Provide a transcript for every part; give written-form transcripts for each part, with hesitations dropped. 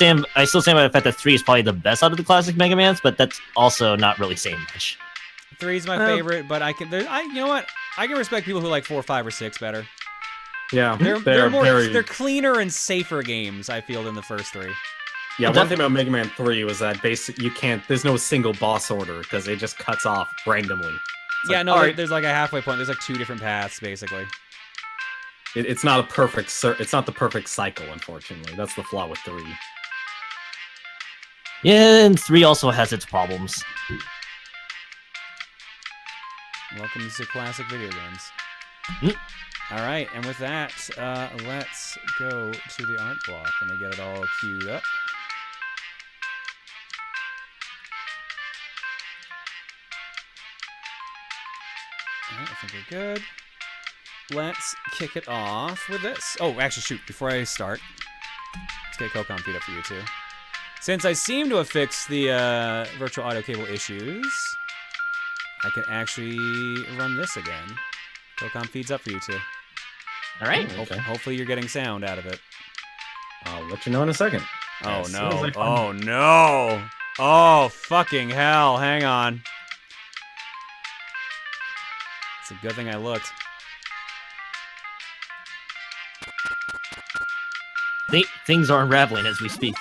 I still stand by the fact that 3 is probably the best out of the classic Mega Mans, but that's also not really saying much. 3's my favorite, but you know what? I can respect people who like 4, 5, or 6 better. Yeah, they're cleaner and safer games, I feel, than the first 3. Yeah, one thing about Mega Man 3 was that there's no single boss order, because it just cuts off randomly. There's like a halfway point. There's like 2 different paths, basically. It's not the perfect cycle, unfortunately. That's the flaw with 3. Yeah, and 3 also has its problems. Welcome to classic video games. Mm. All right, and with that, let's go to the art block. Let me get it all queued up. All right, I think we're good. Let's kick it off with this. Oh, actually, shoot, before I start, let's get Co-Comm feed up for you, too. Since I seem to have fixed the virtual audio cable issues, I can actually run this again. Co-Comm feeds up for you, too. All right. Okay. Hopefully you're getting sound out of it. I'll let you know in a second. Oh, no. Oh, no. Oh, fucking hell. Hang on. It's a good thing I looked. Things are unraveling as we speak.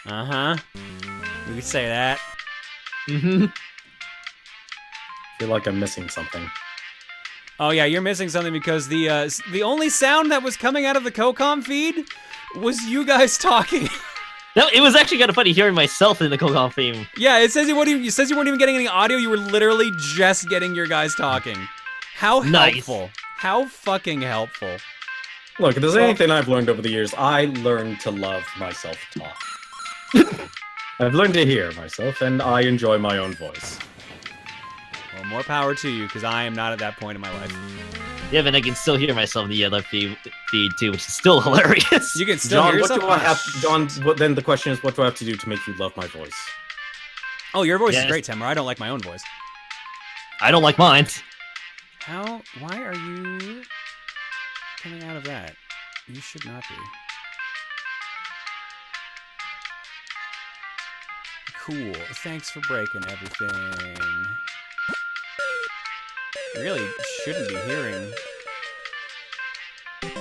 Uh-huh. We could say that. Mm-hmm. I feel like I'm missing something. Oh yeah, you're missing something because the only sound that was coming out of the Co-Comm feed was you guys talking. No, it was actually kind of funny hearing myself in the Co-Comm theme. Yeah, it says you weren't even getting any audio. You were literally just getting your guys talking. How helpful. Nice. How fucking helpful. Look, if there's anything I've learned over the years, I learned to love myself talk. I've learned to hear myself, and I enjoy my own voice. Well, more power to you, because I am not at that point in my life. Yeah, but I can still hear myself in the other feed too, which is still hilarious. You can still hear yourself? John, then the question is, what do I have to do to make you love my voice? Oh, your voice is great, Timur. I don't like my own voice. I don't like mine. Why are you coming out of that? You should not be. Cool. Thanks for breaking everything. Really shouldn't be hearing.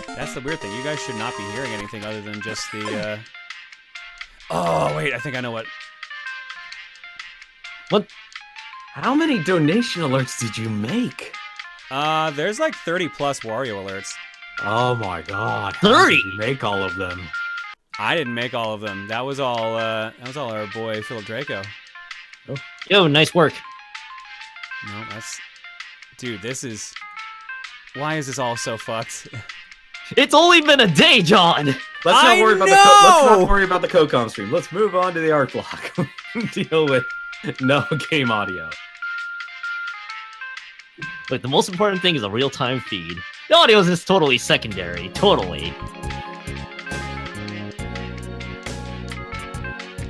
That's the weird thing. You guys should not be hearing anything other than just the, Oh, wait. I think I know what. What? How many donation alerts did you make? There's like 30 plus Wario alerts. Oh my god. 30? How did you make all of them? I didn't make all of them. That was all our boy Philip Draco. Oh. Yo, nice work. No, that's... Dude, this is... Why is this all so fucked? It's only been a day, John! Let's not worry about the Co-Comm stream. Let's move on to the art block. Deal with no game audio. Look, the most important thing is a real-time feed. The audio is just totally secondary. Totally.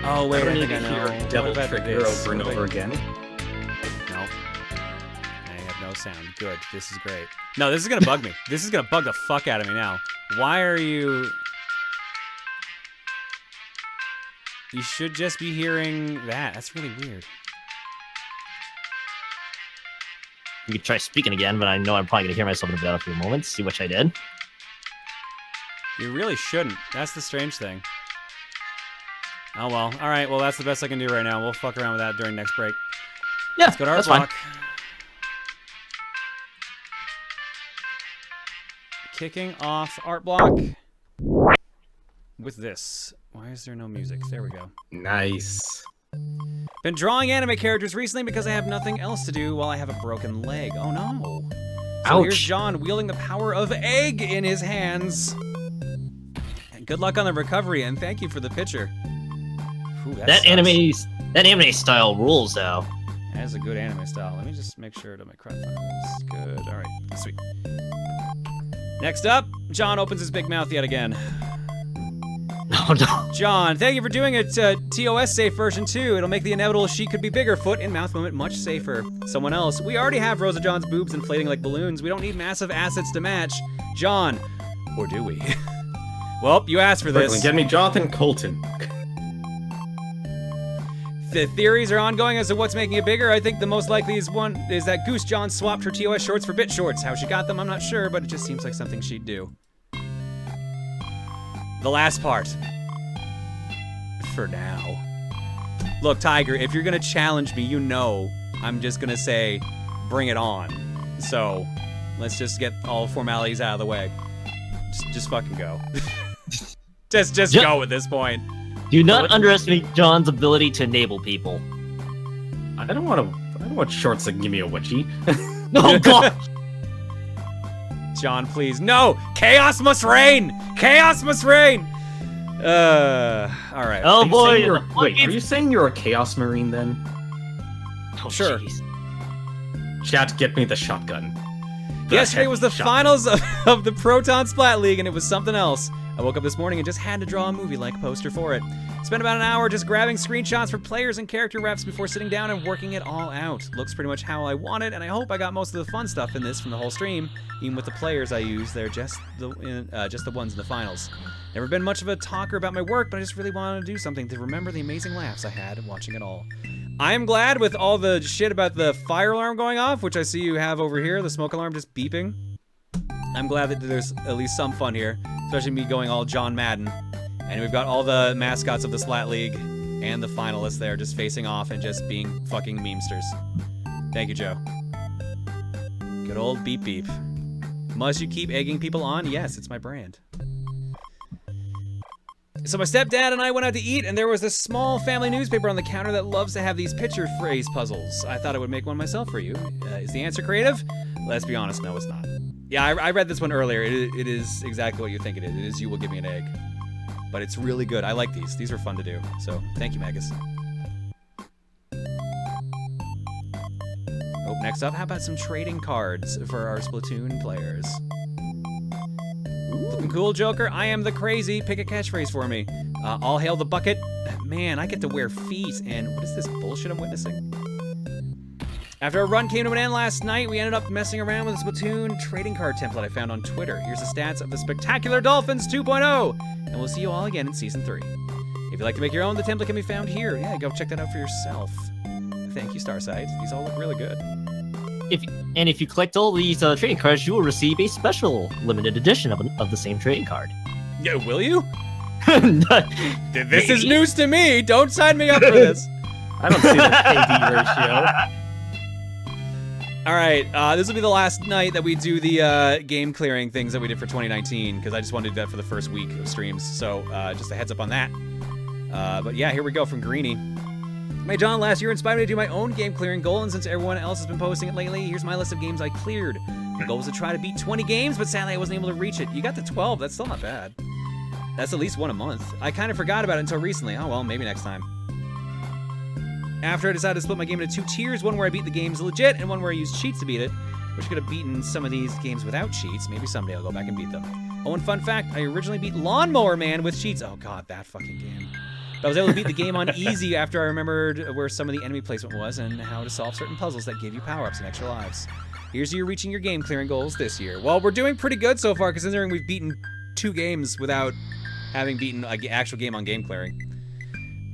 Oh, wait, I think I know. Devil Trigger over and over again. No. I have no sound. Good. This is great. No, this is gonna bug me. This is gonna bug the fuck out of me now. Why are you... You should just be hearing that. That's really weird. You could try speaking again, but I know I'm probably going to hear myself in about a few moments. See which I did. You really shouldn't. That's the strange thing. Oh, well. All right. Well, that's the best I can do right now. We'll fuck around with that during next break. Yeah, let's go to art that's block. fine. Kicking off art block with this. Why is there no music? There we go. Nice. Been drawing anime characters recently because I have nothing else to do while I have a broken leg. Oh no. So Ouch. Here's John wielding the power of egg in his hands. And good luck on the recovery, and thank you for the picture. Ooh, That anime style rules, though. That is a good anime style. Let me just make sure to make crap fun of this. Good. All right. Sweet. Next up, John opens his big mouth yet again. Oh no. John, thank you for doing it. TOS safe version 2. It'll make the inevitable she could be bigger foot and mouth movement much safer. Someone else. We already have Rosa John's boobs inflating like balloons. We don't need massive assets to match. John. Or do we? Well, you asked for this. Get me Jonathan Colton. The theories are ongoing as to what's making it bigger. I think the most likely is that Goose John swapped her TOS shorts for bit shorts. How she got them, I'm not sure, but it just seems like something she'd do. The last part. For now. Look, Tiger, if you're gonna challenge me, you know I'm just gonna say, bring it on. So, let's just get all formalities out of the way. Just fucking go. just go at this point. Do not underestimate John's ability to enable people. I don't want shorts that give me a witchy. Oh god! John, please. No! Chaos must reign! Chaos must reign! Alright. Oh boy! Wait, are you saying you're a Chaos Marine then? Oh, sure. Geez. Chat, get me the shotgun. Yesterday was the finals of the Proton Splat League, and it was something else. I woke up this morning and just had to draw a movie-like poster for it. Spent about an hour just grabbing screenshots for players and character reps before sitting down and working it all out. Looks pretty much how I want it, and I hope I got most of the fun stuff in this from the whole stream. Even with the players I use, they're just the ones in the finals. Never been much of a talker about my work, but I just really wanted to do something to remember the amazing laughs I had watching it all. I am glad with all the shit about the fire alarm going off, which I see you have over here, the smoke alarm just beeping. I'm glad that there's at least some fun here, especially me going all John Madden. And we've got all the mascots of the Splat League and the finalists there just facing off and just being fucking memesters. Thank you, Joe. Good old beep beep. Must you keep egging people on? Yes, it's my brand. So my stepdad and I went out to eat, and there was this small family newspaper on the counter that loves to have these picture phrase puzzles. I thought I would make one myself for you. Is the answer creative? Let's be honest, no, it's not. Yeah, I read this one earlier. It is exactly what you think it is. It is You Will Give Me an Egg. But it's really good. I like these. These are fun to do. So, thank you, Magus. Oh, next up, how about some trading cards for our Splatoon players? Looking cool, Joker. I am the crazy. Pick a catchphrase for me. All hail the bucket. Man, I get to wear feet. And what is this bullshit I'm witnessing? After our run came to an end last night, we ended up messing around with a Splatoon trading card template I found on Twitter. Here's the stats of the Spectacular Dolphins 2.0. And we'll see you all again in Season 3. If you'd like to make your own, the template can be found here. Yeah, go check that out for yourself. Thank you, Starsight. These all look really good. If you collect all these trading cards, you will receive a special limited edition of the same trading card. Yeah, will you? This is news to me. Don't sign me up for this. I don't see the KD ratio. All right, this will be the last night that we do the game clearing things that we did for 2019, because I just wanted to do that for the first week of streams, so just a heads up on that. But yeah, here we go from Greenie. My John, last year inspired me to do my own game clearing goal, and since everyone else has been posting it lately, here's my list of games I cleared. My goal was to try to beat 20 games, but sadly I wasn't able to reach it. You got to 12, that's still not bad. That's at least one a month. I kind of forgot about it until recently. Oh well, maybe next time. After I decided to split my game into 2 tiers, one where I beat the games legit, and one where I used cheats to beat it. Wish I could have beaten some of these games without cheats. Maybe someday I'll go back and beat them. Oh, and fun fact, I originally beat Lawnmower Man with cheats. Oh god, that fucking game. But I was able to beat the game on easy after I remembered where some of the enemy placement was and how to solve certain puzzles that give you power-ups and extra lives. Here's you reaching your game clearing goals this year. Well, we're doing pretty good so far, considering we've beaten 2 games without having beaten an actual game on game clearing.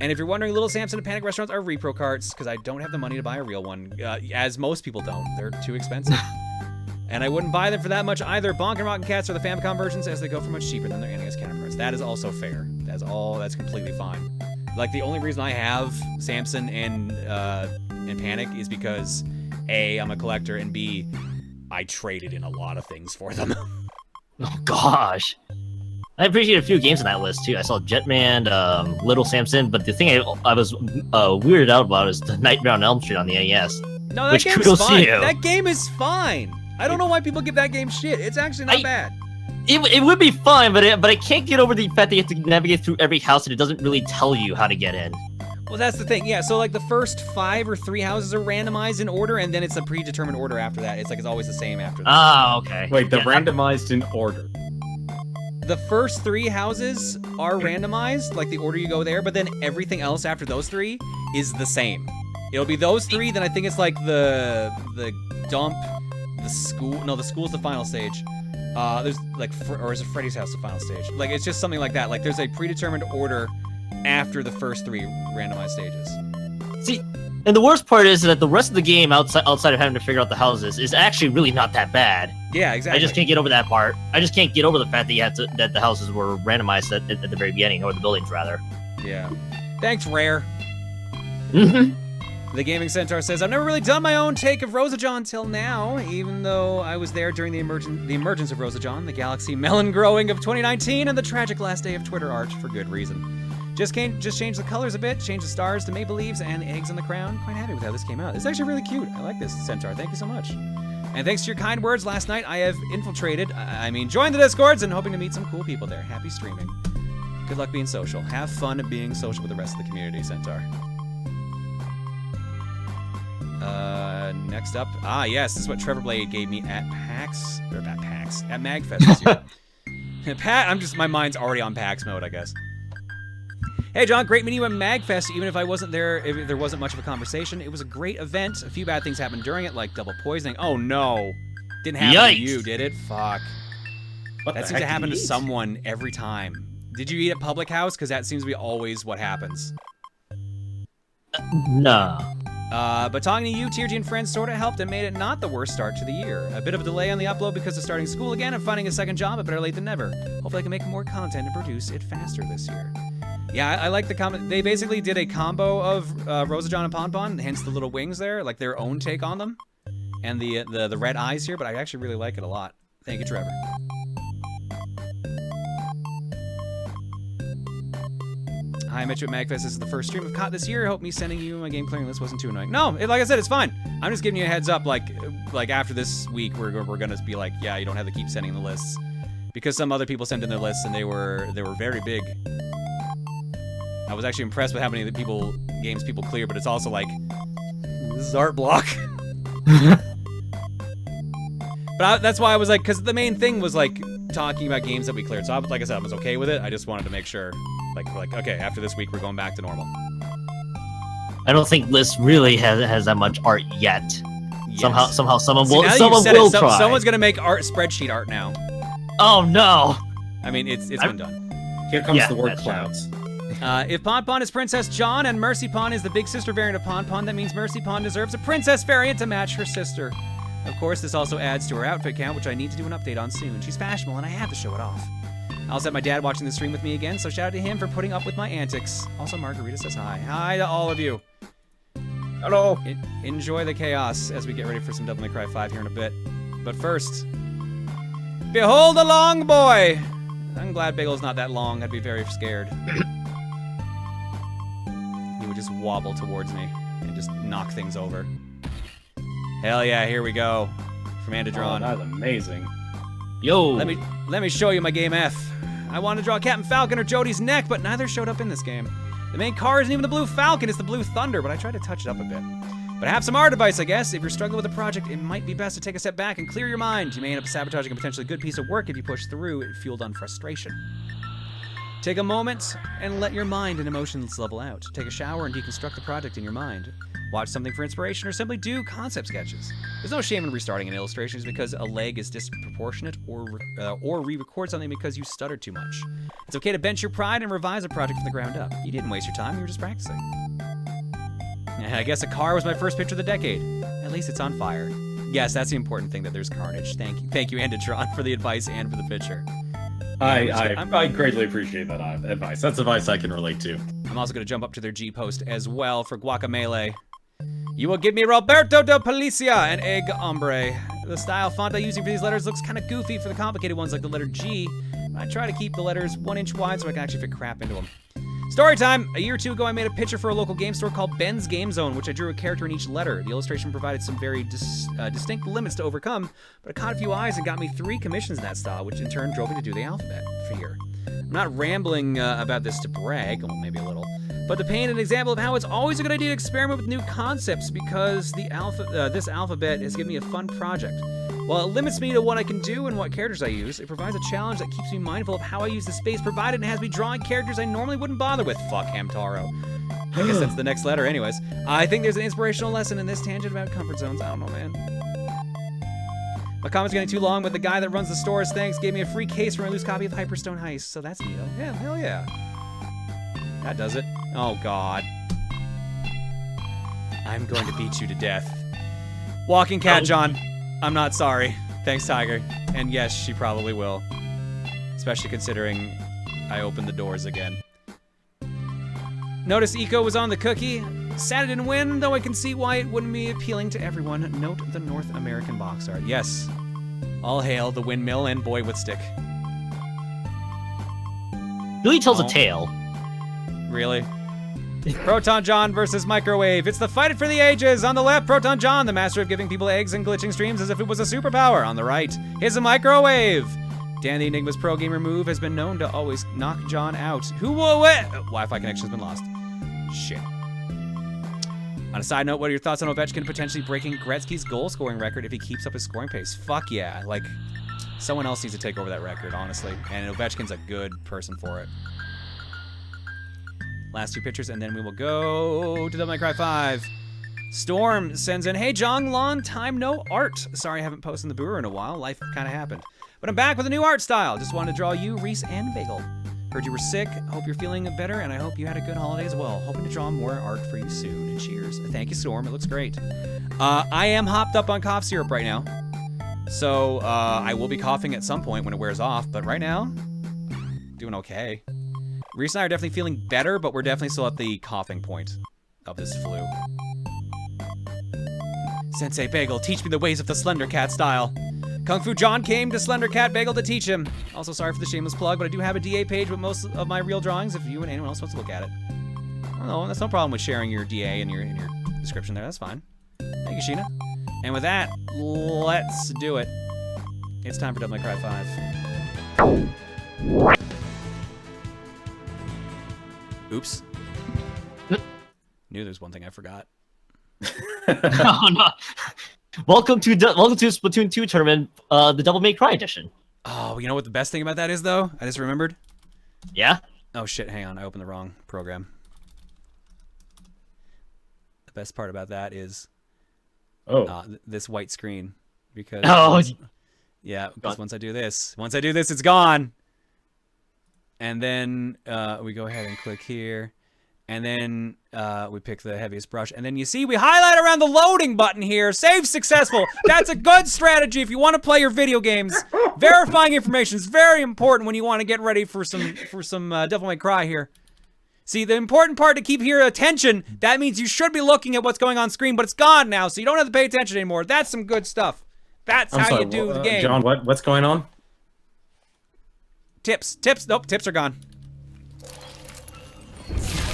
And if you're wondering, Little Samson and Panic Restaurants are repro carts, because I don't have the money to buy a real one, as most people don't. They're too expensive. And I wouldn't buy them for that much either. Bonk and Rotten Cats are the Famicom versions, as they go for much cheaper than their NES counterparts. That is also fair. That's completely fine. Like, the only reason I have Samson and Panic is because, A, I'm a collector, and B, I traded in a lot of things for them. Oh gosh. I appreciate a few games on that list too. I saw Jetman, Little Samson, but the thing I was weirded out about is the Nightmare on Elm Street on the NES. No, that game's fine. That game is fine. I don't know why people give that game shit. It's actually not bad. It would be fine, but I can't get over the fact that you have to navigate through every house and it doesn't really tell you how to get in. Well, that's the thing. Yeah, so like the first 5 or 3 houses are randomized in order, and then it's a predetermined order after that. It's always the same after that. Ah, okay. Wait, they're randomized in order. The first 3 houses are randomized, like the order you go there, but then everything else after those 3 is the same. It'll be those 3, then I think it's like the dump, the school. No, the school's the final stage. There's like, or is it Freddy's house the final stage? Like, it's just something like that. Like, there's a predetermined order after the first 3 randomized stages. See, and the worst part is that the rest of the game, outside of having to figure out the houses, is actually really not that bad. Yeah, exactly. I just can't get over that part. I just can't get over the fact that that the houses were randomized at the very beginning, or the buildings rather. Yeah. Thanks, Rare. Mm-hmm. The Gaming Centaur says, I've never really done my own take of Rosajon till now, even though I was there during the emergence of Rosajon, the galaxy melon growing of 2019, and the tragic last day of Twitter art for good reason. Just change the colors a bit, change the stars to maple leaves and eggs in the crown. Quite happy with how this came out. It's actually really cute. I like this, Centaur. Thank you so much. And thanks to your kind words last night, I have joined the Discords and hoping to meet some cool people there. Happy streaming. Good luck being social. Have fun being social with the rest of the community, Centaur. Next up. Ah, yes, this is what Trevor Blade gave me at PAX, or at PAX, at MagFest this year. My mind's already on PAX mode, I guess. Hey, John, great meeting you at MagFest. Even if I wasn't there, if there wasn't much of a conversation, it was a great event. A few bad things happened during it, like double poisoning. Oh, no. Didn't happen to you, did it? Fuck. That seems to happen to someone every time. Did you eat at Public House? Because that seems to be always what happens. No. But talking to you, TRG and friends sort of helped and made it not the worst start to the year. A bit of a delay on the upload because of starting school again and finding a second job, but better late than never. Hopefully I can make more content and produce it faster this year. Yeah, I like the comment. They basically did a combo of Rosajon and Ponpon, hence the little wings there, like their own take on them. And the red eyes here, but I actually really like it a lot. Thank you, Trevor. Hi, I met you at MagFest. This is the first stream I've caught this year. Hope me sending you my game clearing list wasn't too annoying. No, like I said, it's fine. I'm just giving you a heads up. Like after this week, we're gonna be like, yeah, you don't have to keep sending the lists, because some other people sent in their lists and they were very big. I was actually impressed with how many games people clear, but it's also like, this is art block. But that's why I was like, because the main thing was like talking about games that we cleared. So like I said, I was okay with it. I just wanted to make sure, like okay, after this week, we're going back to normal. I don't think List really has that much art yet. Yes. Somehow someone will try. Someone's gonna make spreadsheet art now. Oh no! I mean, it's been done. Here comes the word clouds. If Ponpon is Princess John and Mercy Pon is the big sister variant of Ponpon, that means Mercy Pon deserves a princess variant to match her sister. Of course, this also adds to her outfit count, which I need to do an update on soon. She's fashionable, and I have to show it off. I also have my dad watching the stream with me again, so shout out to him for putting up with my antics. Also, Margarita says hi. Hi to all of you. Hello. Enjoy the chaos as we get ready for some Devil May Cry 5 here in a bit. But first, behold the long boy! I'm glad Bagel's not that long. I'd be very scared. He would just wobble towards me and just knock things over. Hell yeah, here we go. From Andadron. Oh, that's amazing. Yo. Let me show you my game F. I wanted to draw Captain Falcon or Jody's neck, but neither showed up in this game. The main car isn't even the Blue Falcon, it's the Blue Thunder, but I tried to touch it up a bit. But I have some art advice, I guess. If you're struggling with a project, it might be best to take a step back and clear your mind. You may end up sabotaging a potentially good piece of work if you push through it fueled on frustration. Take a moment and let your mind and emotions level out. Take a shower and deconstruct the project in your mind. Watch something for inspiration or simply do concept sketches. There's no shame in restarting an illustration just because a leg is disproportionate or re-record something because you stuttered too much. It's okay to bench your pride and revise a project from the ground up. You didn't waste your time, you were just practicing. I guess a car was my first picture of the decade. At least it's on fire. Yes, that's the important thing, that there's carnage. Thank you, Anditron, for the advice and for the picture. I greatly appreciate that advice. That's advice I can relate to. I'm also going to jump up to their G-post as well for Guacamele. You will give me Roberto de Policia and Egg Hombre. The style font I'm using for these letters looks kind of goofy for the complicated ones like the letter G. I try to keep the letters 1 inch wide so I can actually fit crap into them. Story time! A year or two ago, I made a picture for a local game store called Ben's Game Zone, which I drew a character in each letter. The illustration provided some very distinct limits to overcome, but it caught a few eyes and got me 3 commissions in that style, which in turn drove me to do the alphabet for here. I'm not rambling about this to brag, well, maybe a little, but to paint an example of how it's always a good idea to experiment with new concepts because this alphabet has given me a fun project. While it limits me to what I can do and what characters I use, it provides a challenge that keeps me mindful of how I use the space provided and has me drawing characters I normally wouldn't bother with. Fuck Hamtaro. I guess that's the next letter anyways. I think there's an inspirational lesson in this tangent about comfort zones. I don't know, man. My comment's getting too long, but the guy that runs the stores, thanks, gave me a free case for my loose copy of Hyperstone Heist, so that's neat. Yeah, hell yeah. That does it. Oh, God. I'm going to beat you to death. Walking cat, John. I'm not sorry. Thanks, Tiger. And yes, she probably will. Especially considering I opened the doors again. Notice Eco was on the cookie. Sad it didn't win, though I can see why it wouldn't be appealing to everyone. Note the North American box art. Yes. All hail the windmill and boy with stick. Really tells a tale. Really? Proton John versus Microwave. It's the fight for the ages. On the left, Proton John, the master of giving people eggs and glitching streams as if it was a superpower. On the right, here's a Microwave. Dan the Enigma's pro gamer move has been known to always knock John out. Who will win? Wi-Fi connection has been lost. Shit. On a side note, what are your thoughts on Ovechkin potentially breaking Gretzky's goal-scoring record if he keeps up his scoring pace? Fuck yeah. Like, someone else needs to take over that record, honestly. And Ovechkin's a good person for it. Last two pictures, and then we will go to Devil May Cry 5. Storm sends in, hey, John, long time no art. Sorry I haven't posted in the brewer in a while. Life kind of happened. But I'm back with a new art style. Just wanted to draw you, Reese, and Bagel. Heard you were sick. Hope you're feeling better, and I hope you had a good holiday as well. Hoping to draw more art for you soon. Cheers. Thank you, Storm. It looks great. I am hopped up on cough syrup right now. So I will be coughing at some point when it wears off, but right now, doing okay. Reese and I are definitely feeling better, but we're definitely still at the coughing point of this flu. Sensei Bagel, teach me the ways of the Slender Cat style. Kung Fu John came to Slender Cat Bagel to teach him. Also, sorry for the shameless plug, but I do have a DA page with most of my real drawings if you and anyone else wants to look at it. Oh, no, that's no problem with sharing your DA in your description there. That's fine. Thank you, Sheena. And with that, let's do it. It's time for Devil May Cry 5. Oops. Knew there's one thing I forgot. Oh, no. Welcome to Splatoon 2 tournament, the Devil May Cry edition. Oh, you know what the best thing about that is, though? I just remembered. Yeah? Oh, shit, hang on. I opened the wrong program. The best part about that is this white screen. Because yeah, because once I do this, it's gone. And then we go ahead and click here. And then we pick the heaviest brush. And then you see we highlight around the loading button here. Save successful. That's a good strategy if you want to play your video games. Verifying information is very important when you want to get ready for some Devil May Cry here. See, the important part to keep your attention, that means you should be looking at what's going on screen, but it's gone now, so you don't have to pay attention anymore. That's some good stuff. That's how you do the game. John, what's going on? Tips. Nope, tips are gone.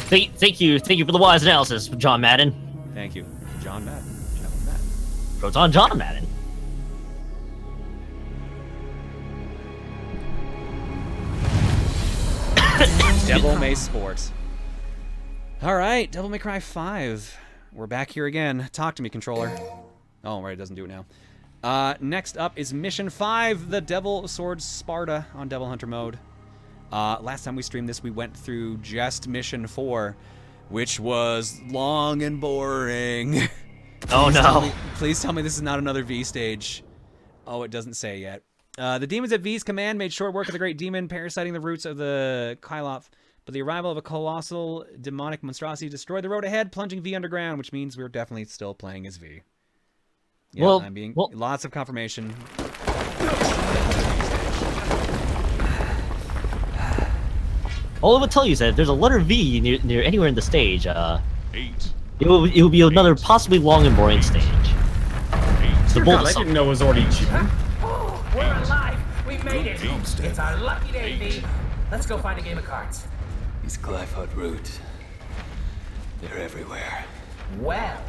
Thank you for the wise analysis, John Madden. Thank you, John Madden. Proton John Madden. Devil May Sport. All right, Devil May Cry 5. We're back here again. Talk to me, controller. Oh, right, it doesn't do it now. Next up is Mission 5, the Devil Sword Sparta on Devil Hunter mode. Last time we streamed this, we went through just Mission 4, which was long and boring. Oh no. Please tell me this is not another V stage. Oh, it doesn't say yet. The demons at V's command made short work of the great demon parasiting the roots of the Kyloth, but the arrival of a colossal demonic monstrosity destroyed the road ahead, plunging V underground, which means we're definitely still playing as V. Yeah, well, lots of confirmation. All it would tell you is that if there's a letter V near anywhere in the stage, it will be another possibly long and boring stage. I didn't know it was already June. Oh, we're alive! We made it! It's our lucky day, V. Let's go find a game of cards. These Glyphot roots, they're everywhere. Well,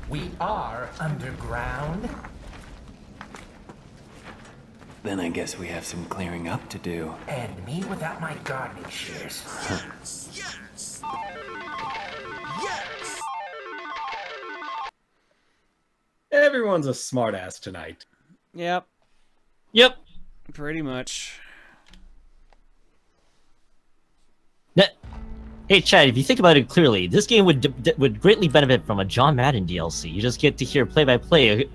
we are underground. Then I guess we have some clearing up to do. And me without my gardening shears. Yes! Yes! Everyone's a smartass tonight. Yep. Pretty much. Hey Chad, if you think about it clearly, this game would greatly benefit from a John Madden DLC. You just get to hear play-by-play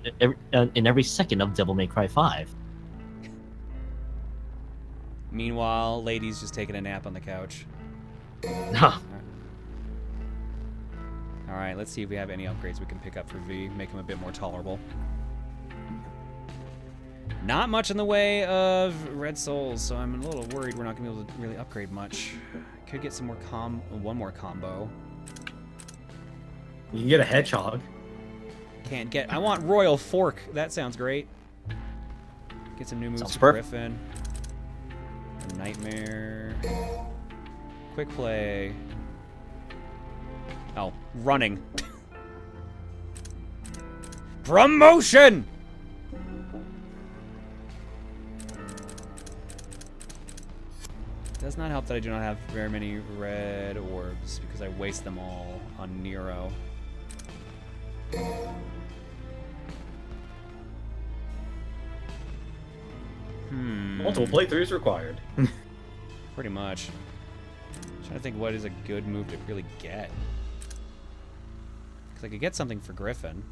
in every second of Devil May Cry 5. Meanwhile, lady's just taking a nap on the couch. Huh. All Alright, let's see if we have any upgrades we can pick up for V. Make him a bit more tolerable. Not much in the way of red souls, so I'm a little worried we're not going to be able to really upgrade much. Could get some more one more combo. You can get a hedgehog. Can't get... I want Royal Fork. That sounds great. Get some new moves Sounds to perfect. Griffin. A Nightmare. Quick play. Oh, running. Promotion! Does not help that I do not have very many red orbs because I waste them all on Nero. Multiple playthroughs required. Pretty much. Trying to think what is a good move to really get. Because I could get something for Griffin.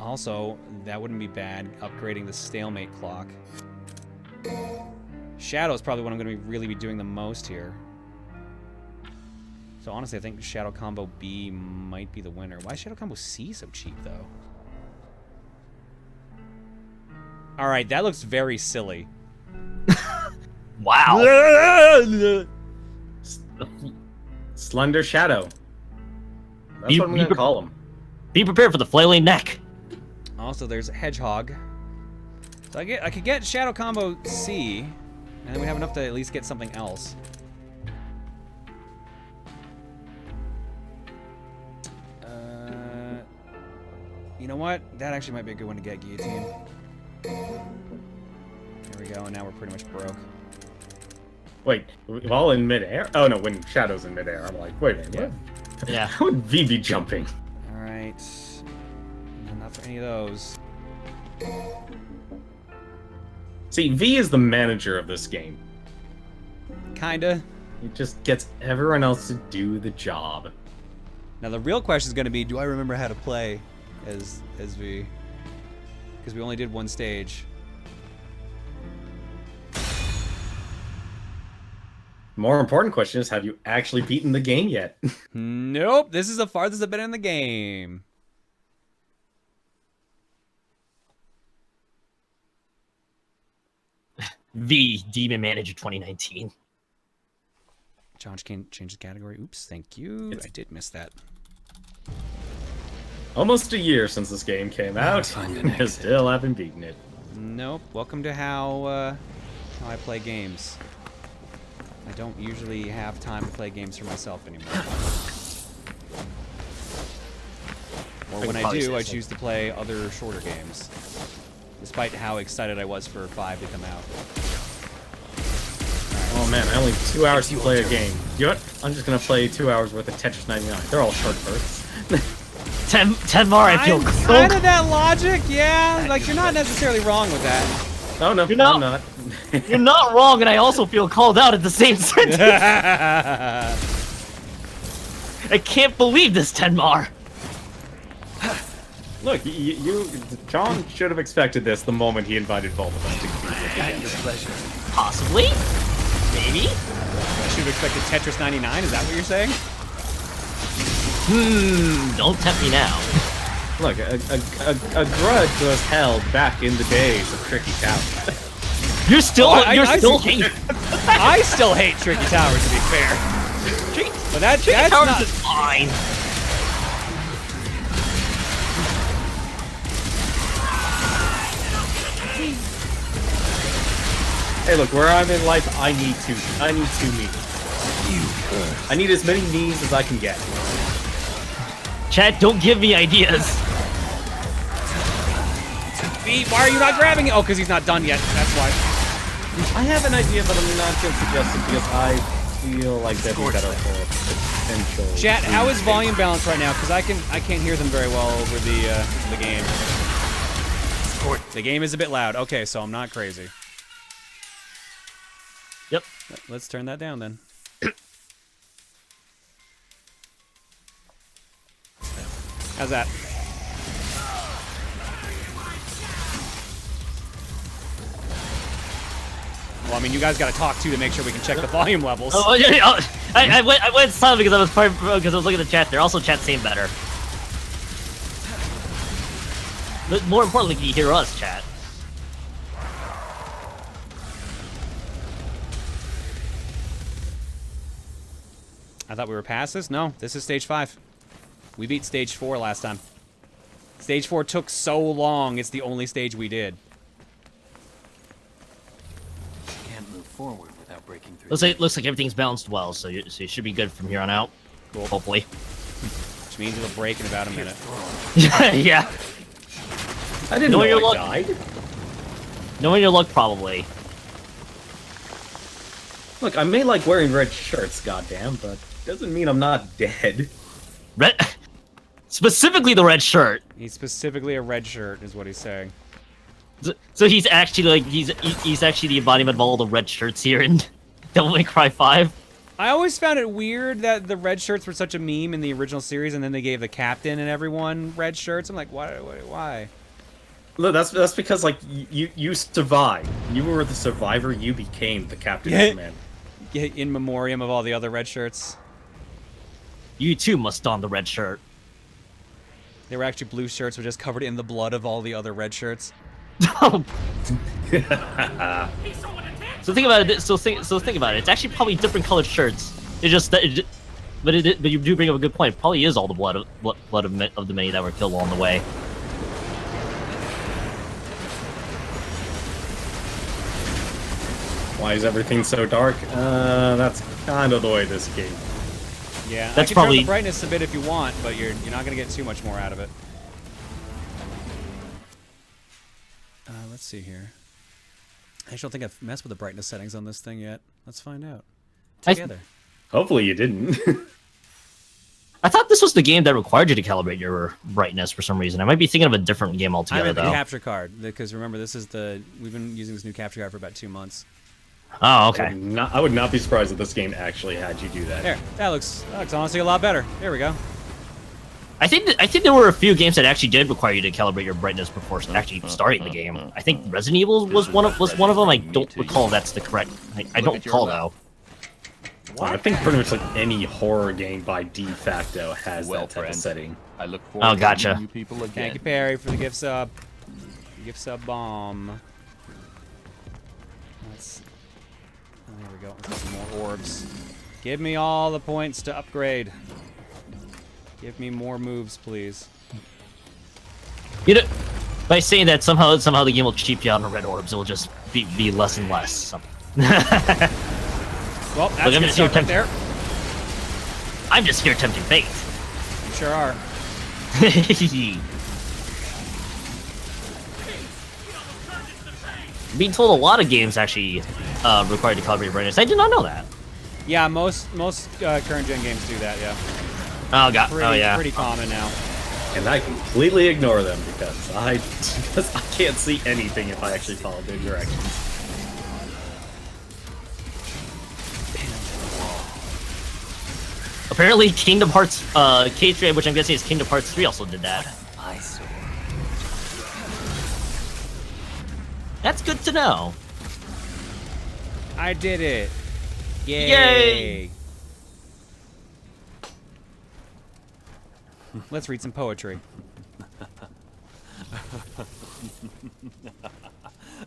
Also, that wouldn't be bad, upgrading the stalemate clock. Shadow is probably what I'm going to really be doing the most here. So honestly, I think Shadow Combo B might be the winner. Why is Shadow Combo C so cheap, though? Alright, that looks very silly. Wow. Slender Shadow. That's Be- what I'm be gonna pre- call him. Be prepared for the flailing neck. Also, there's Hedgehog. So I could get Shadow Combo C, and then we have enough to at least get something else. You know what? That actually might be a good one to get, Guillotine. There we go, and now we're pretty much broke. Wait, while in midair? Oh no, when Shadow's in midair, I'm like, wait a minute, what? Yeah. How would V be jumping? Alright. Not for any of those. See, V is the manager of this game. Kinda. He just gets everyone else to do the job. Now the real question is going to be, do I remember how to play as V? Because we only did one stage. More important question is, have you actually beaten the game yet? Nope, this is the farthest I've been in the game. V Demon Manager 2019. Josh can't change the category. Oops, thank you. I did miss that. Almost a year since this game came out, and I still haven't beaten it. Nope. Welcome to how I play games. I don't usually have time to play games for myself anymore. Or when I do, I choose to play other shorter games. Despite how excited I was for 5 to come out. Oh man, I only have 2 hours to play a game. You know what? I'm just gonna play 2 hours worth of Tetris 99. They're all short bursts. 10 more, I feel so... Kind of that logic, yeah. Like, you're not necessarily wrong with that. Oh no, You're not- I'm not. You're not wrong, and I also feel called out at the same sentence. I can't believe this, Tenmar. Look, John should have expected this the moment he invited both of us to compete with the game. Possibly? Maybe? I should have expected Tetris 99, is that what you're saying? Don't tempt me now. Look, a grudge was held back in the days of Tricky Tower. You're still, I still see- hate. I still hate Tricky Towers, to be fair. But that's Towers not... is fine. Hey, look, where I'm in life, I need 2 knees. I need as many knees as I can get. Chat, don't give me ideas. Why are you not grabbing it? Oh, because he's not done yet. That's why. I have an idea, but I'm not going to suggest it because I feel like that'd be better for potential. Chat, how is volume balance right now? Because I can't hear them very well over the game. The game is a bit loud. Okay, so I'm not crazy. Yep. Let's turn that down then. How's that? Well, I mean, you guys got to talk too to make sure we can check the volume levels. Oh, yeah, yeah, I went silent because I was looking at the chat there. Also, chat's saying better. But more importantly, can you hear us, chat? I thought we were past this. No, this is stage 5. We beat stage 4 last time. Stage 4 took so long. It's the only stage we did. Can't move forward without breaking through. Looks like everything's balanced well, so you should be good from here on out. Cool. Hopefully. Which means it'll break in about a minute. Yeah. I didn't know I died. Knowing your luck, probably. Look, I may like wearing red shirts, goddamn, but doesn't mean I'm not dead. Red, specifically the red shirt. He's specifically a red shirt, is what he's saying. So he's actually like he's actually the embodiment of all the red shirts here in Devil May Cry 5. I always found it weird that the red shirts were such a meme in the original series, and then they gave the captain and everyone red shirts. I'm like, why? Look, that's because like you survived. You were the survivor. You became the captain of command. Yeah, in memoriam of all the other red shirts. You too must don the red shirt. They were actually blue shirts, were just covered in the blood of all the other red shirts. So think about it. So think about it. It's actually probably different colored shirts. It's just that, but you do bring up a good point. It probably is all the blood of the many that were killed along the way. Why is everything so dark? That's kind of the way this game. Yeah, that's I can probably turn the brightness a bit if you want, but you're not gonna get too much more out of it. Let's see here. I actually don't think I've messed with the brightness settings on this thing yet. Let's find out together. Hopefully you didn't. I thought this was the game that required you to calibrate your brightness for some reason. I might be thinking of a different game altogether, I meant the though. capture card, because remember, we've been using this new capture card for about 2 months. Oh, okay. I would not be surprised if this game actually had you do that. There, that looks honestly a lot better. There we go. I think there were a few games that actually did require you to calibrate your brightness before actually starting the game. I think Resident Evil was one of them. I don't recall if that's the correct. I don't recall though. I think pretty much like any horror game by de facto has that type of setting. I look forward gotcha. to meeting you people again. Thank you, Perry, for the gift sub. Gift sub bomb. There we go. Let's get some more orbs. Give me all the points to upgrade. Give me more moves, please. You know, by saying that somehow the game will cheap you out on red orbs, it will just be less and less. Well, that's good stuff right there. I'm just here tempting fate. You sure are. Being told a lot of games actually required to calibrate brightness. I did not know that. Yeah, most current gen games do that. Yeah. Oh god. Yeah. Pretty common now. And I completely ignore them because I can't see anything if I actually follow their directions. Apparently, Kingdom Hearts K3, which I'm guessing is Kingdom Hearts 3, also did that. That's good to know. I did it. Yay! Yay! Let's read some poetry.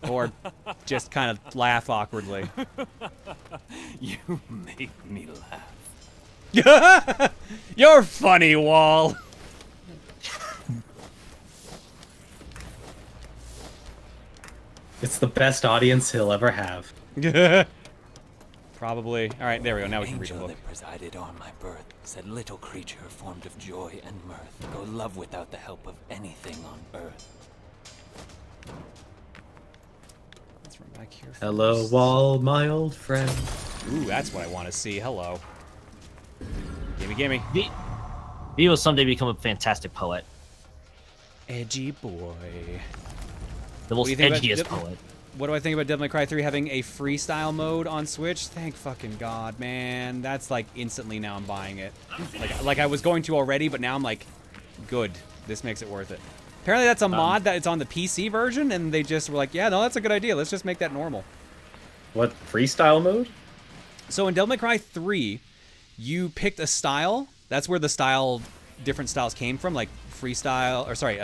Or just kind of laugh awkwardly. You make me laugh. You're funny, Wall. It's the best audience he'll ever have. Probably. All right, there we go. Now we can read a Angel book. that presided on my birth said, little creature formed of joy and mirth, go love without the help of anything on earth. Let's run back here. Hello, first. Wall, my old friend. Ooh, that's what I want to see. Hello. Gimme. V will someday become a fantastic poet. Edgy boy. The most What do you think edgiest about poet. What do I think about Devil May Cry 3 having a freestyle mode on Switch? Thank fucking God, man. That's like instantly now I'm buying it. Like I was going to already, but now I'm like, good. This makes it worth it. Apparently that's a mod that it's on the PC version, and they just were like, yeah, no, that's a good idea. Let's just make that normal. What, freestyle mode? So in Devil May Cry 3, you picked a style. That's where the different styles came from, like freestyle, or sorry,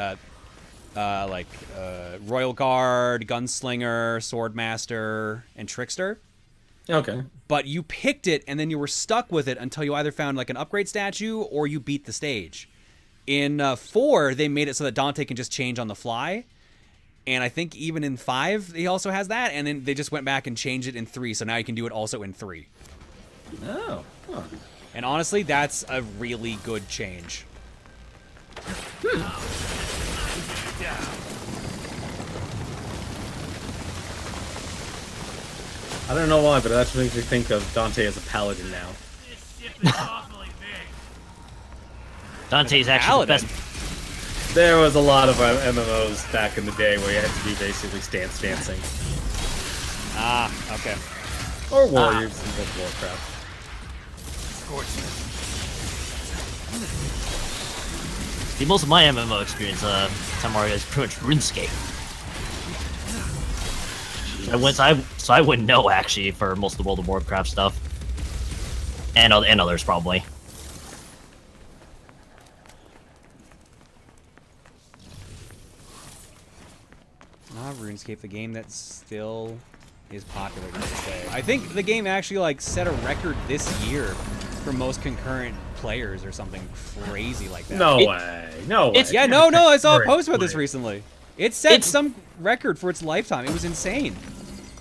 Royal Guard, Gunslinger, Swordmaster, and Trickster. Okay. But you picked it, and then you were stuck with it until you either found like an upgrade statue or you beat the stage. In 4, they made it so that Dante can just change on the fly. And I think even in 5, he also has that. And then they just went back and changed it in 3, so now you can do it also in 3. Oh. Huh. And honestly, that's a really good change. I don't know why, but that makes me think of Dante as a paladin now. Dante's actually the best. There was a lot of MMOs back in the day where you had to be basically stance dancing. Ah, okay. Or warriors in World of Warcraft. See, most of my MMO experience, Tamaria, is pretty much RuneScape. So I wouldn't know actually for most of the World of Warcraft stuff, and others probably. Not RuneScape, the game that still is popular to this day. I think the game actually like set a record this year for most concurrent players or something crazy like that. No way. Yeah, no, I saw a post about this recently. It set some record for its lifetime. It was insane.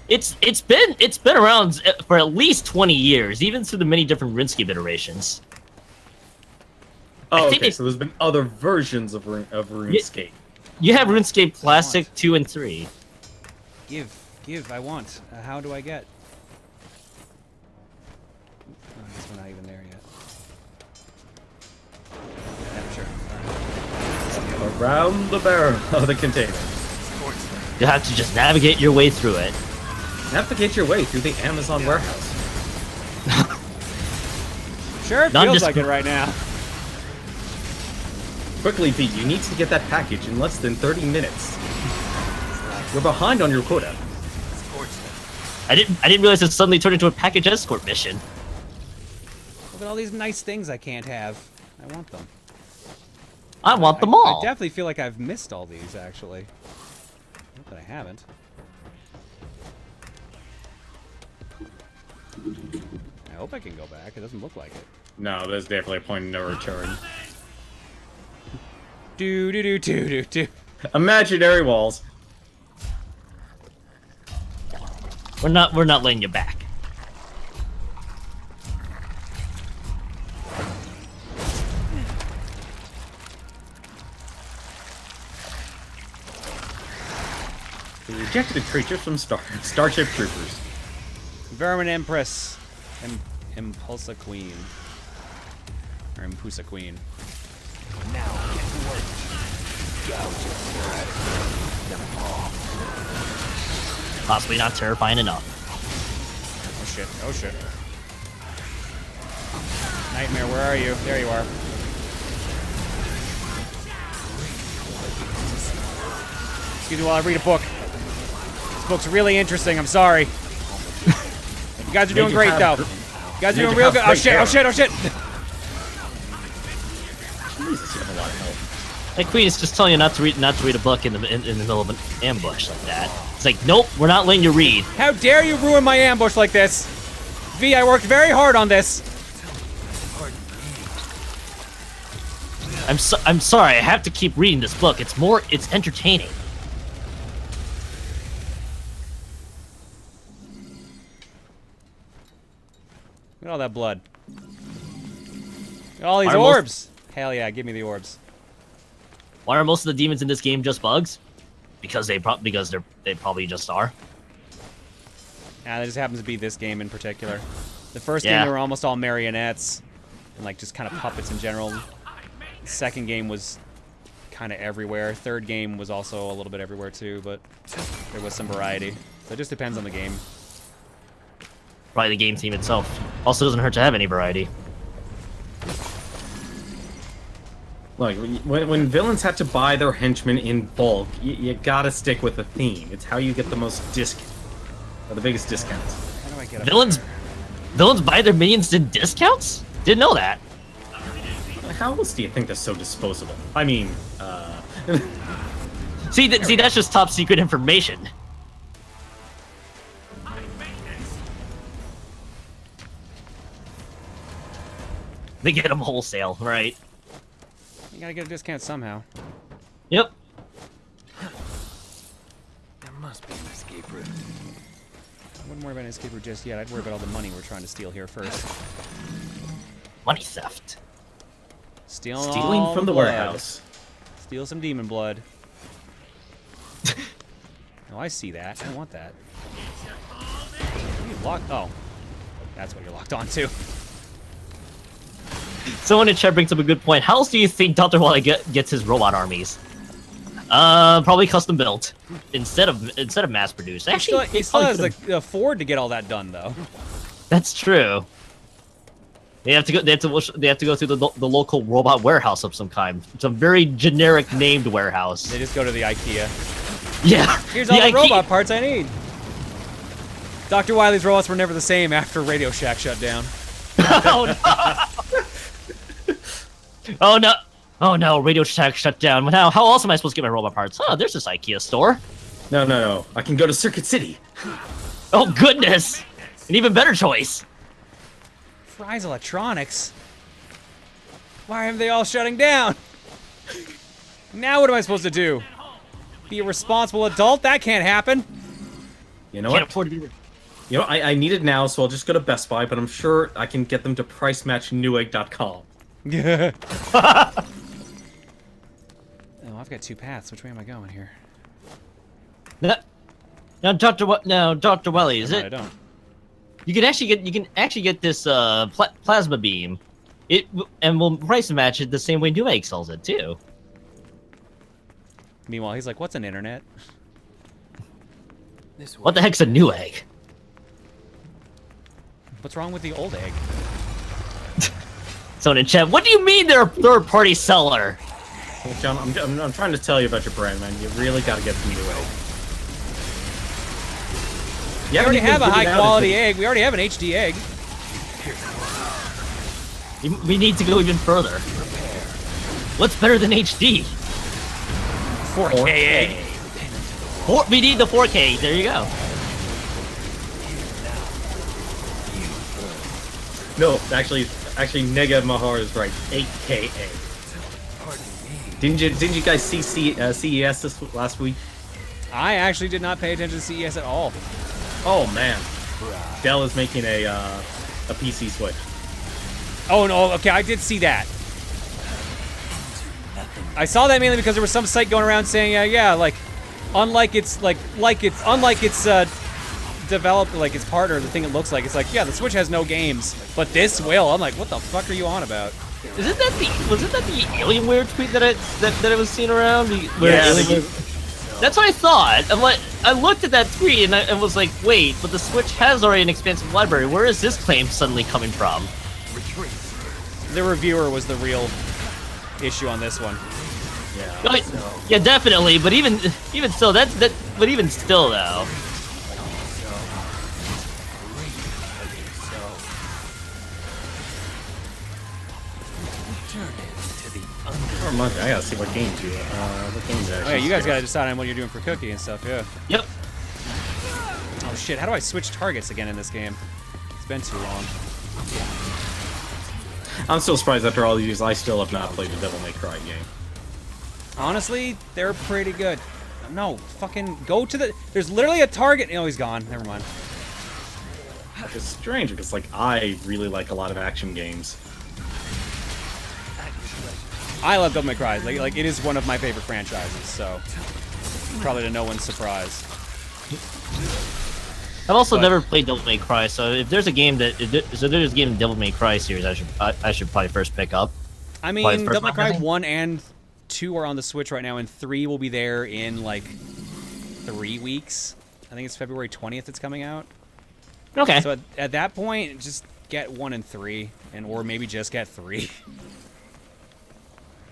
It's been around for at least 20 years, even through the many different RuneScape iterations. Oh, okay, so there's been other versions of RuneScape. You have RuneScape Classic 2 and 3. Give, I want. How do I get? Oh, I guess we're not even there yet. Yeah, sure. Around the barrel of the container. You have to just navigate your way through it. Navigate your way through the Amazon warehouse. Sure, it feels like it right now. Quickly, Pete, you need to get that package in less than 30 minutes. You're behind on your quota. I didn't realize it suddenly turned into a package escort mission. Look at all these nice things I can't have. I want them. I want them all. I definitely feel like I've missed all these, actually. Not that I haven't. I hope I can go back. It doesn't look like it. No, there's definitely a point of no return. Do. Imaginary walls. We're not letting you back. The rejected creatures from Starship Troopers. Vermin Empress. Impulsa Queen. Or Impusa Queen. Now get to work. Possibly not terrifying enough. Oh shit. Nightmare, where are you? There you are. Excuse me while I read a book. This book's really interesting, I'm sorry. You guys are doing great though. You guys are doing real good. Oh shit. Jesus, you have a lot of help. Hey, Queen is just telling you not to read a book in the middle of an ambush like that. It's like, nope, we're not letting you read. How dare you ruin my ambush like this? V, I worked very hard on this. I'm sorry, I have to keep reading this book. It's entertaining. Look at all that blood. Look at all these orbs. Hell yeah, give me the orbs. Why are most of the demons in this game just bugs? Because they probably just are. Yeah, that just happens to be this game in particular. The first game, they were almost all marionettes and like just kind of puppets in general. The second game was kind of everywhere. Third game was also a little bit everywhere too, but there was some variety. So it just depends on the game. Probably the game team itself. Also doesn't hurt to have any variety. Look, when villains have to buy their henchmen in bulk, you gotta stick with the theme. It's how you get the most discount. are the biggest discounts. How do I get up Villains buy their minions in discounts? Didn't know that. How else do you think they're so disposable? I mean, See, that's just top secret information. They get them wholesale, right? You gotta get a discount somehow. Yep. There must be an escape route. I wouldn't worry about an escape route just yet. I'd worry about all the money we're trying to steal here first. Money theft. Stealing stealing from the blood. warehouse. Steal some demon blood. Oh, I see that. I want that. Are you locked? Oh. That's what you're locked onto. Someone in chat brings up a good point. How else do you think Dr. Wally gets his robot armies? Probably custom built instead of mass produced. Actually, He still has to afford to get all that done, though. That's true. They have to go. They have to go through the local robot warehouse of some kind. It's a very generic named warehouse. They just go to the IKEA. Yeah. Here's all the robot parts I need. Dr. Wily's robots were never the same after Radio Shack shut down. Oh no! Oh no! Oh no! Radio Shack shut down. Now, how else am I supposed to get my robot parts? Oh, there's this IKEA store. No. I can go to Circuit City. Oh goodness! An even better choice. Fry's Electronics? Why are they all shutting down? Now what am I supposed to do? Be a responsible adult? That can't happen. You know Can't what? afford to be. You know, I need it now, so I'll just go to Best Buy, but I'm sure I can get them to pricematchnewegg.com. Yeah. Oh, I've got two paths. Which way am I going here? Now, Dr. Welly, is No, it? I don't. You can actually get this plasma beam. And we'll price match it the same way Newegg sells it too. Meanwhile, he's like, "What's an internet?" This way. What the heck's a Newegg? What's wrong with the old egg? Someone in chat, what do you mean they're a third-party seller? Well, John, I'm trying to tell you about your brand, man. You really got to get from Newegg. We already have a high-quality egg. We already have an HD egg. We need to go even further. What's better than HD? 4K egg. We need the 4K. There you go. No, actually, Nega Mahar is right. 8K egg. Didn't you guys see CES last week? I actually did not pay attention to CES at all. Oh man, Dell is making a PC Switch. Oh no, okay, I did see that. I saw that mainly because there was some site going around saying, yeah, like, unlike its developed, like its partner, the thing it looks like, it's like, yeah, the Switch has no games, but this will. I'm like, what the fuck are you on about? Wasn't that the Alienware tweet that I was seeing around? Yeah. That's what I thought. I'm like, I looked at that tweet and I was like, wait, but the Switch has already an expansive library. Where is this claim suddenly coming from? The reviewer was the real issue on this one. Yeah, definitely. But even still, But even still, though. I gotta see what games you. What games are Oh yeah, you guys gotta decide on what you're doing for Cookie and stuff, yeah. Yep. Oh shit, how do I switch targets again in this game? It's been too long. I'm still surprised after all these years I still have not played the Devil May Cry game. Honestly, they're pretty good. No, fucking go to the... There's literally a target... Oh, he's gone. Never mind. It's strange because, like, I really like a lot of action games. I love Devil May Cry. Like, it is one of my favorite franchises, so... Probably to no one's surprise. I've also never played Devil May Cry, so if there's a game there's a game in Devil May Cry series, I should probably first pick up. I mean, Devil May Cry 1 and 2 are on the Switch right now, and 3 will be there in, like, 3 weeks. I think it's February 20th it's coming out. Okay. So at that point, just get 1 and 3, or maybe just get 3.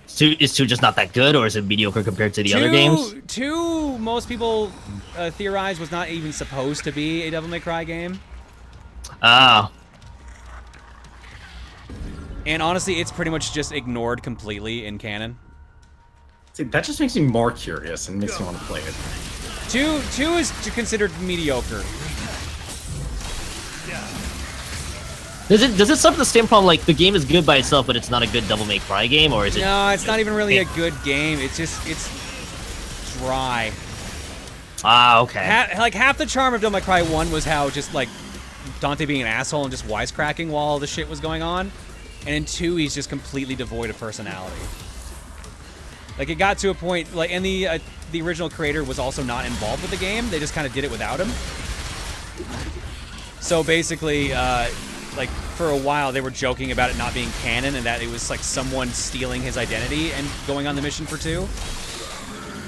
Is 2 just not that good, or is it mediocre compared to the other games? 2, most people theorize, was not even supposed to be a Devil May Cry game. Ah. And honestly, it's pretty much just ignored completely in canon. See, that just makes me more curious and makes me want to play it. 2 is considered mediocre. Does it suffer the same problem, like, the game is good by itself, but it's not a good Devil May Cry game, or is it... No, it's not even really a good game. It's dry. Ah, okay. Like, half the charm of Devil May Cry 1 was how just, like, Dante being an asshole and just wisecracking while all the shit was going on. And in 2, he's just completely devoid of personality. Like, it got to a point, like, and the original creator was also not involved with the game. They just kind of did it without him. So basically, like, for a while, they were joking about it not being canon and that it was, like, someone stealing his identity and going on the mission for 2.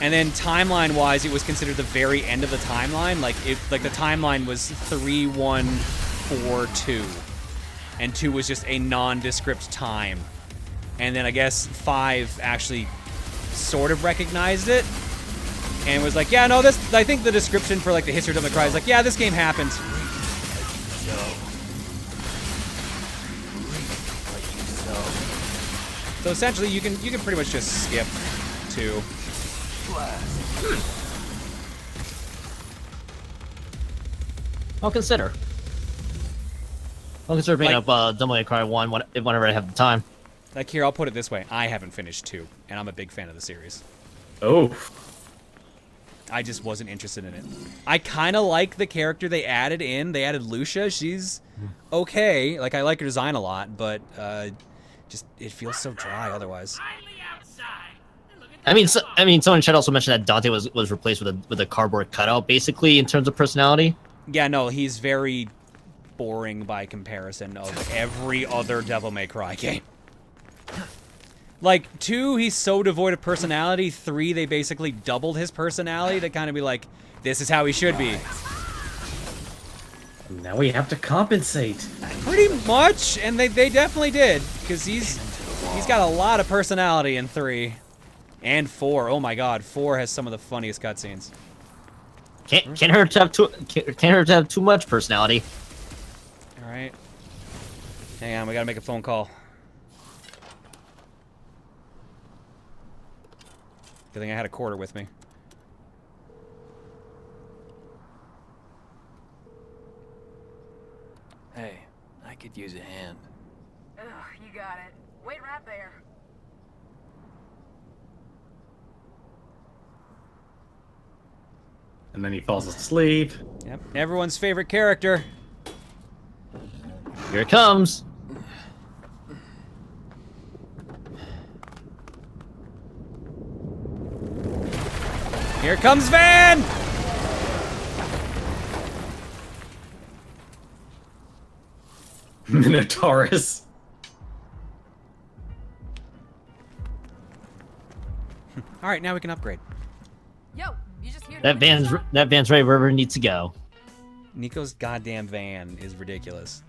And then timeline-wise, it was considered the very end of the timeline. Like, the timeline was 3, 1, 4, 2. And 2 was just a nondescript time. And then I guess 5 actually sort of recognized it and was like, yeah, no, this, I think the description for, like, the history of Devil May Cry is like, yeah, this game happened. So essentially, you can pretty much just skip 2. I'll consider picking up Devil May Cry 1 whenever I have the time. Like, here, I'll put it this way. I haven't finished 2, and I'm a big fan of the series. Oh. I just wasn't interested in it. I kind of like the character they added in. They added Lucia. She's okay. Like, I like her design a lot, but just it feels so dry otherwise. I mean, someone in chat also mentioned that Dante was replaced with a cardboard cutout, basically, in terms of personality. Yeah, no, he's very boring by comparison of every other Devil May Cry game. Like, 2, he's so devoid of personality. 3, they basically doubled his personality to kind of be like, this is how he should be. Now we have to compensate. Pretty much, and they definitely did, because he's got a lot of personality in 3. And 4, oh my god, 4 has some of the funniest cutscenes. Can't hurt to have too much personality. All right, hang on, we gotta make a phone call. Good thing I had a quarter with me. Hey, I could use a hand. Ugh, you got it. Wait right there. And then he falls asleep. Yep, everyone's favorite character. Here it comes. Here comes Van! Minotaurus. All right, now we can upgrade. Yo, you just here to That van's right wherever it needs to go. Nico's goddamn van is ridiculous.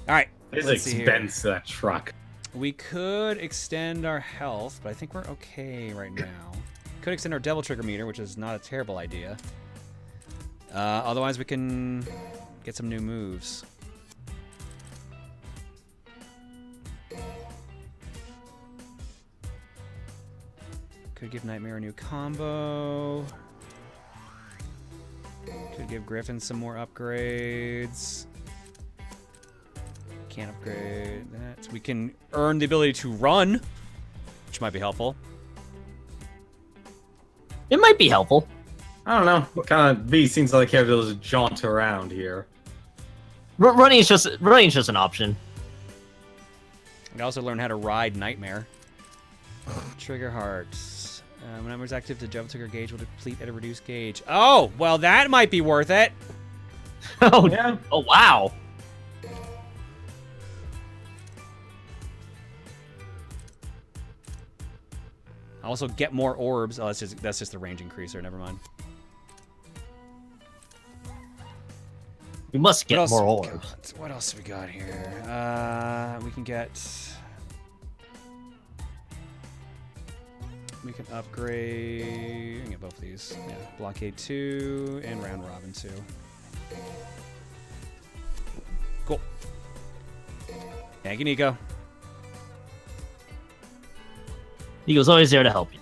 All right, let's There's see here. expense to that truck. We could extend our health, but I think we're okay right now. Could extend our Devil Trigger meter, which is not a terrible idea. Otherwise, we can get some new moves. Could give Nightmare a new combo. Could give Griffin some more upgrades. Can't upgrade that. We can earn the ability to run, which might be helpful. It might be helpful. I don't know. What kind of V seems like character to jaunt around here. Running is just an option. We can also learn how to ride Nightmare. Trigger hearts. When Nightmare's active, the Devil Trigger gauge will deplete at a reduced gauge. Oh, well, that might be worth it. Oh, Yeah. Oh, wow. Also, get more orbs. Oh, that's just the range increaser. Never mind. We must get What else- more orbs. What else we got here? We can get We can upgrade. We can get both of these. Yeah, Blockade 2 and Round Robin 2. Cool. Thank you, Nico. Nico's always there to help you.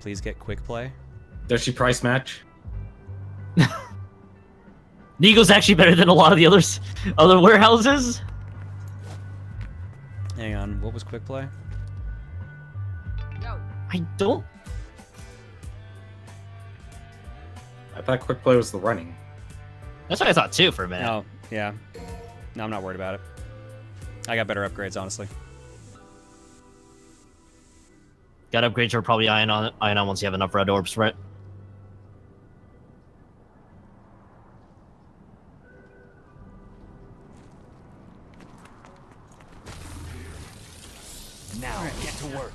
Please get quick play. Does she price match? Nico's actually better than a lot of the other warehouses. Hang on, what was quick play? Yo. I don't. I thought quick play was the running. That's what I thought too for a minute. Oh, yeah. No, I'm not worried about it. I got better upgrades, honestly. Got upgrades are probably ion on once you have enough red orbs, right? Now get to work.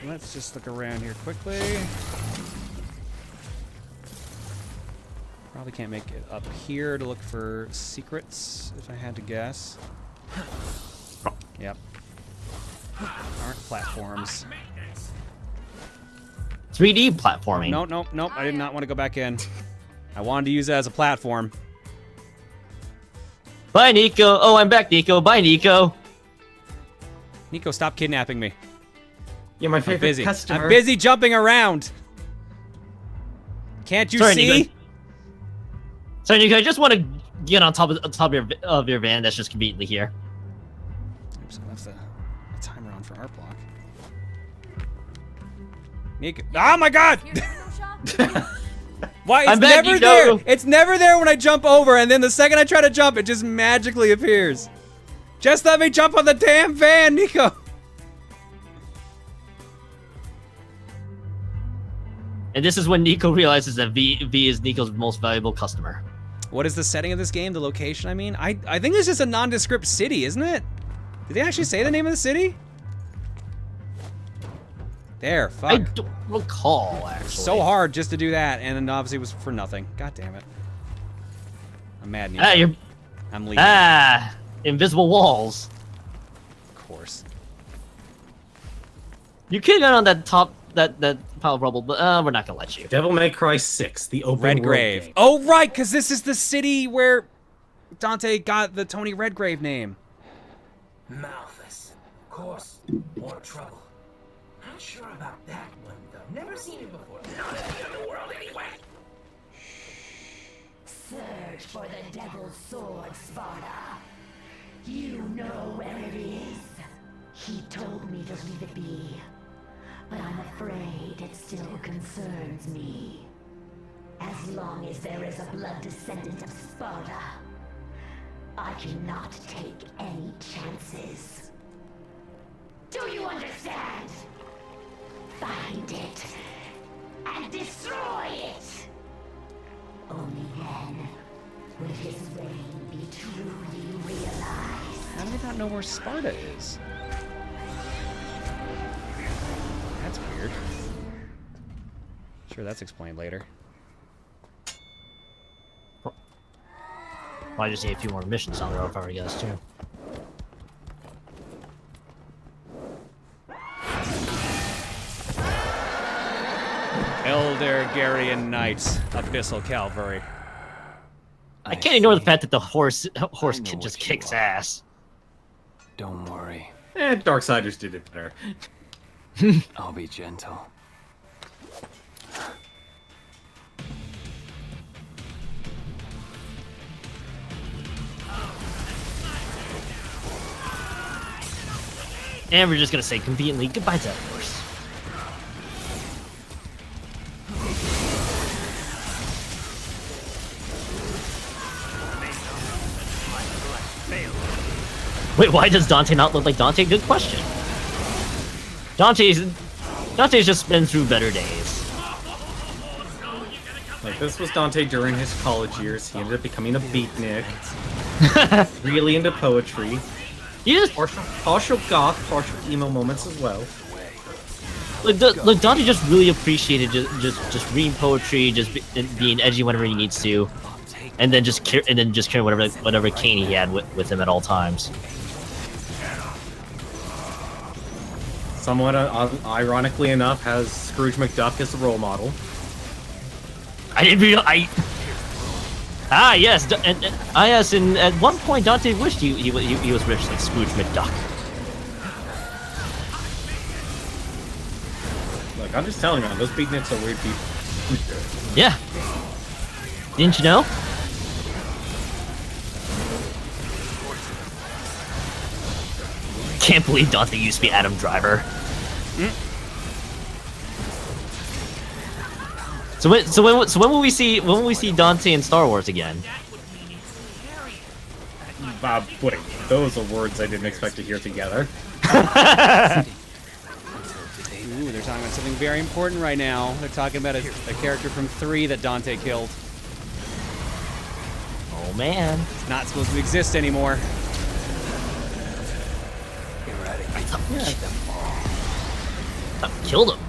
Let's just look around here quickly. Probably can't make it up here to look for secrets, if I had to guess. Yep. Aren't platforms. 3D platforming. Nope. I did not want to go back in. I wanted to use it as a platform. Bye, Nico. Oh, I'm back, Nico. Bye, Nico. Nico, stop kidnapping me. You're my I'm favorite busy. customer. I'm busy jumping around. Can't you Sorry, see? Nico. Sorry, Nico. I just want to get on top of your van that's just conveniently here. Oops, I left the timer on for art block. Nico. Oh my god! Here's the window shop. Why? It's I'm back, never Nico. there! It's never there when I jump over, and then the second I try to jump, it just magically appears. Just let me jump on the damn van, Nico! And this is when Nico realizes that V is Nico's most valuable customer. What is the setting of this game? The location, I mean? I think it's just a nondescript city, isn't it? Did they actually say the name of the city? There, fuck. I don't recall, actually. So hard just to do that, and then obviously it was for nothing. God damn it. I'm mad, Nico. You're... I'm leaving. Invisible walls. Of course. You could get on that top, that pile of rubble, but we're not gonna let you. Devil May Cry 6, the open world Redgrave. game. Oh, right, because this is the city where Dante got the Tony Redgrave name. Malthus. Of course, more trouble. Not sure about that one, though. Never seen it before. Not in the underworld, anyway. Search for the Devil's Sword, Sparta. You know where it is. He told me to leave it be, but I'm afraid it still concerns me. As long as there is a blood descendant of Sparta, I cannot take any chances. Do you understand? Find it and destroy it. Only then will his reign be truly realized. How do they not know where Sparta is? That's weird. Sure, that's explained later. Well, I just need a few more missions on the road for you guys too. Eldergarian Knights, Abyssal Cavalry. I can't ignore the fact that the horse kid just kicks ass. Don't worry. Darksiders did it better. I'll be gentle. And we're just gonna say conveniently goodbye to that horse. Wait, why does Dante not look like Dante? Good question. Dante's just been through better days. Like, this was Dante during his college years. He ended up becoming a beatnik. Really into poetry. He just Partial goth, partial emo moments as well. look, Dante just really appreciated just reading poetry, just being edgy whenever he needs to, and then just carry whatever cane he had with him at all times. somewhat ironically enough, has Scrooge McDuck as the role model. I didn't realize. Ah, yes, yes. And at one point, Dante wished he was rich like Scrooge McDuck. Look, I'm just telling you, man, those beatniks are weird people. Yeah. Didn't you know? Can't believe Dante used to be Adam Driver. So when will we see Dante in Star Wars again? Wait, those are words I didn't expect to hear together. Ooh, they're talking about something very important right now. They're talking about a character from 3 that Dante killed. Oh man. It's not supposed to exist anymore. Killed him.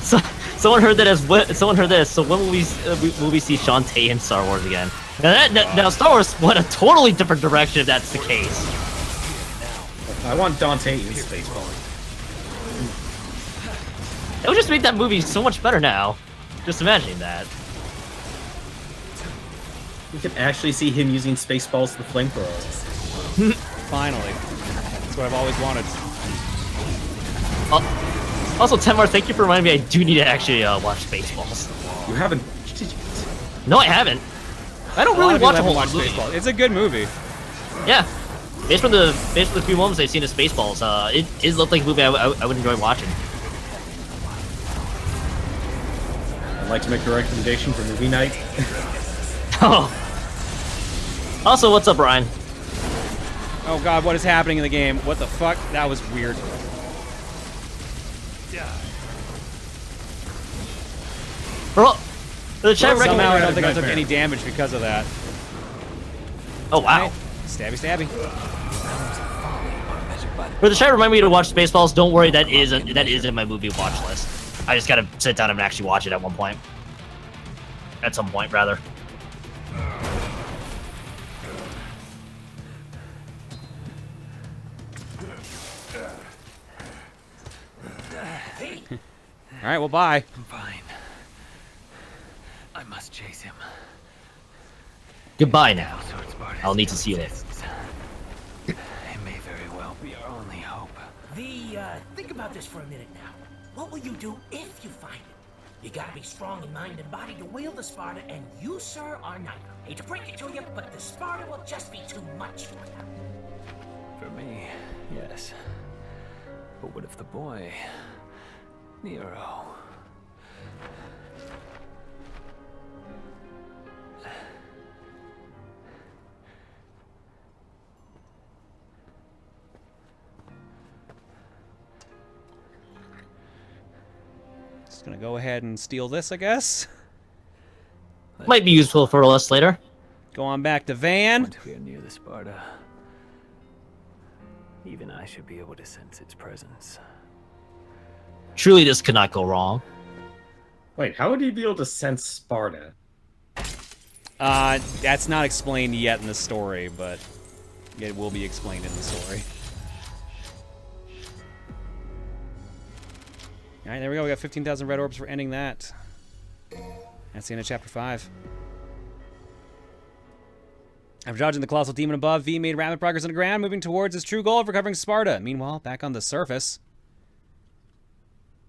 So, someone heard that as what? Someone heard this. So when will we see Shantae in Star Wars again? Now Star Wars went a totally different direction if that's the case. I want Dante in Spaceballs. It would just make that movie so much better now. Just imagining that. You can actually see him using Spaceballs to the flamethrower. Finally. That's what I've always wanted. Also, Tenmar, thank you for reminding me I do need to actually watch Spaceballs. You haven't? No, I haven't. I don't really watch a whole lot of movies. It's a good movie. Yeah. Based on the few moments I've seen of Spaceballs, it looked like a movie I would enjoy watching. I'd like to make a recommendation for movie night. Oh. Also, what's up, Brian? Oh god, what is happening in the game? What the fuck? That was weird. Bro, the chat Somehow I don't recommended. think I took any damage because of that. Oh wow. Stabby, stabby. For the chat remind me to watch Spaceballs. Don't worry, that is in my movie watch list. I just gotta sit down and actually watch it at one point. At some point, rather. All right, well, bye. Fine. I must chase him. Goodbye now. I'll need to see you later. It may very well be our only hope. Think about this for a minute now. What will you do if you find it? You gotta be strong in mind and body to wield the Sparta, and you, sir, are neither. Hate to break it to you, but the Sparta will just be too much for you. For me, yes. But what if the boy, Nero? Just gonna go ahead and steal this, I guess. Might be useful for us later. Go on back to Van. Once we are near the Sparta, even I should be able to sense its presence. Truly, this could not go wrong. Wait, how would he be able to sense Sparta? That's not explained yet in the story, but it will be explained in the story. All right, there we go. We got 15,000 red orbs for ending that. That's the end of Chapter 5. After dodging the colossal demon above, V made rapid progress on the ground, moving towards his true goal of recovering Sparta. Meanwhile, back on the surface.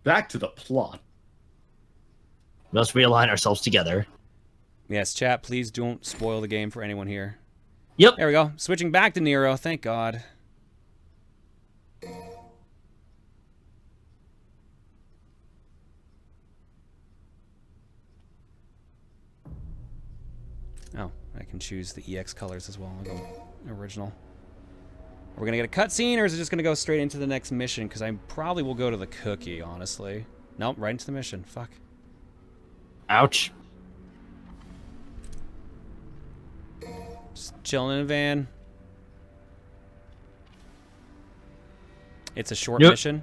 Back to the plot. Must realign ourselves together. Yes, chat, please don't spoil the game for anyone here. Yep. There we go. Switching back to Nero, thank God. Oh, I can choose the EX colors as well. I'll go original. Are we going to get a cutscene, or is it just going to go straight into the next mission? Because I probably will go to the cookie, honestly. Nope, right into the mission. Fuck. Ouch. Just chilling in a van. It's a short mission.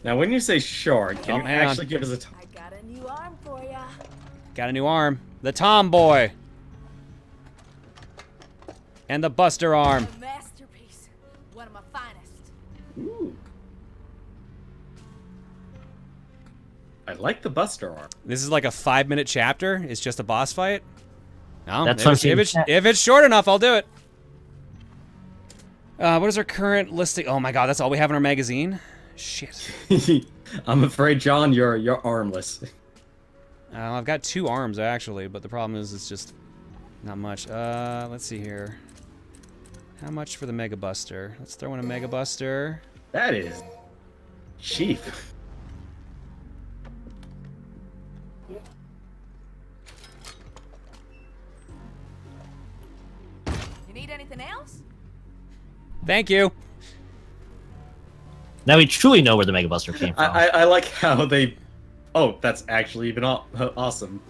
Now, when you say short, can you hang actually on. give us a time? I got a new arm for ya. Got a new arm. The Tomboy. And the Buster arm. A masterpiece. I like the Buster arm. This is like a 5-minute chapter. It's just a boss fight. No, That's if it's short enough, I'll do it. What is our current listing? Oh my god, that's all we have in our magazine? Shit. I'm afraid, John, you're armless. I've got 2 arms, actually, but the problem is it's just not much. Let's see here. How much for the Mega Buster? Let's throw in a Mega Buster. That is cheap. You need anything else? Thank you. Now we truly know where the Mega Buster came from. I like how they... Oh, that's actually even awesome.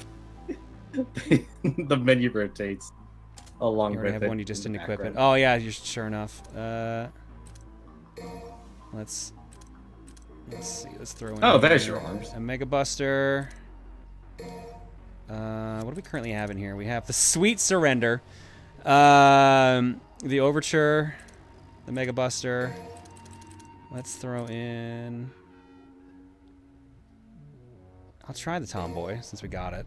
The menu rotates along You already with have it one you just in the didn't equip it. background. Oh yeah, you're sure enough. Let's see. Let's throw in. Oh, there's your arms. A Mega Buster. What do we currently have in here? We have the Sweet Surrender, the Overture, the Mega Buster. Let's throw in. I'll try the Tomboy since we got it.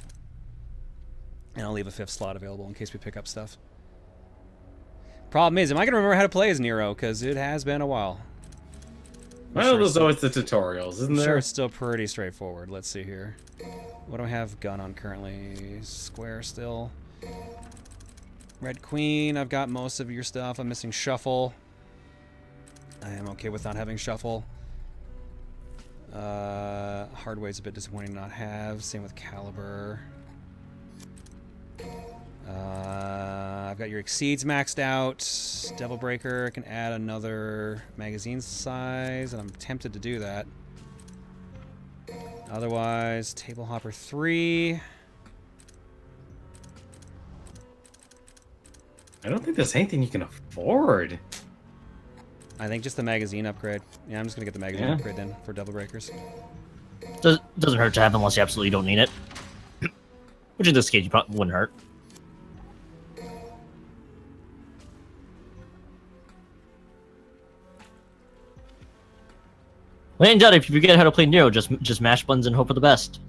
And I'll leave a 5th slot available in case we pick up stuff. Problem is, am I going to remember how to play as Nero? Because it has been a while. Well, there's always the tutorials, isn't I'm there? sure it's still pretty straightforward. Let's see here. What do I have gun on currently? Square still. Red Queen, I've got most of your stuff. I'm missing Shuffle. I am okay with not having Shuffle. Hardway's a bit disappointing to not have. Same with Caliber. I've got your Exceeds maxed out. Devil Breaker, I can add another magazine size, and I'm tempted to do that. Otherwise, Table Hopper 3. I don't think there's anything you can afford. I think just the magazine upgrade. Yeah, I'm just gonna get the magazine upgrade then for Devil Breakers. Doesn't hurt to have unless you absolutely don't need it. Which in this case, you probably wouldn't hurt. When in doubt, if you forget how to play Nero, just mash buttons and hope for the best.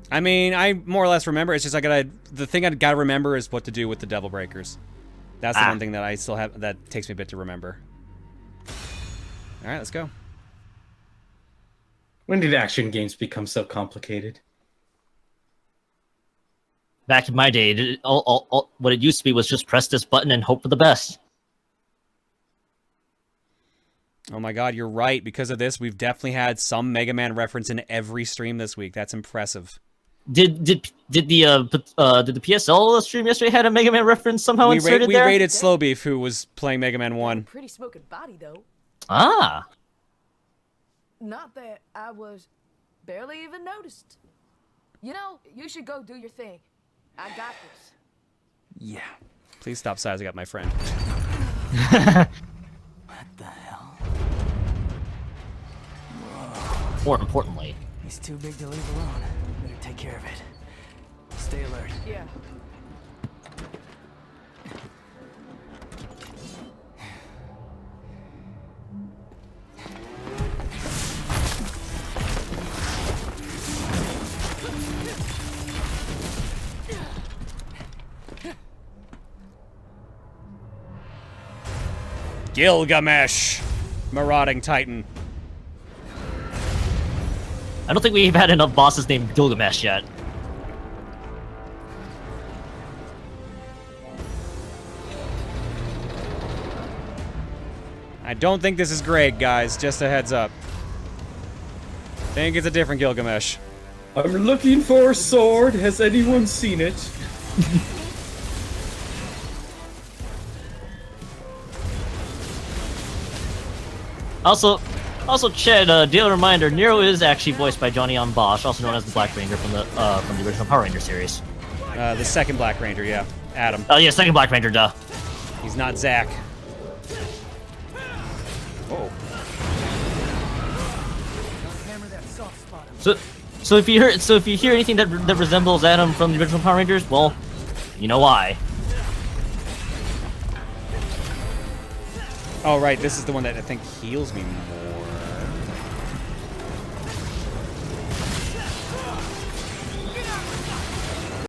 I mean, I more or less remember. It's just the thing I gotta remember is what to do with the Devil Breakers. That's the one thing that I still have that takes me a bit to remember. All right, let's go. When did action games become so complicated? Back in my day, what it used to be was just press this button and hope for the best. Oh my god, you're right. Because of this, we've definitely had some Mega Man reference in every stream this week. That's impressive. Did the PSL stream yesterday had a Mega Man reference somehow inserted there? We rated Slowbeef, who was playing Mega Man 1. Pretty smoking body, though. Ah. Not that I was barely even noticed. You know, you should go do your thing. I got this. Yeah. Please stop sizing up my friend. What the hell? More importantly, He's too big to leave alone. Better take care of it. Stay alert. Yeah. Gilgamesh, marauding titan. I don't think we've had enough bosses named Gilgamesh yet. I don't think this is Greg, guys. Just a heads up. I think it's a different Gilgamesh. I'm looking for a sword. Has anyone seen it? Also, Chad, daily reminder: Nero is actually voiced by Johnny on Bosch, also known as the Black Ranger from the original Power Ranger series. The second Black Ranger, yeah. Adam. Oh yeah, second Black Ranger, duh. He's not Zack. Oh. So if you hear anything that resembles Adam from the original Power Rangers, well, you know why. Oh right, this is the one that I think heals me more.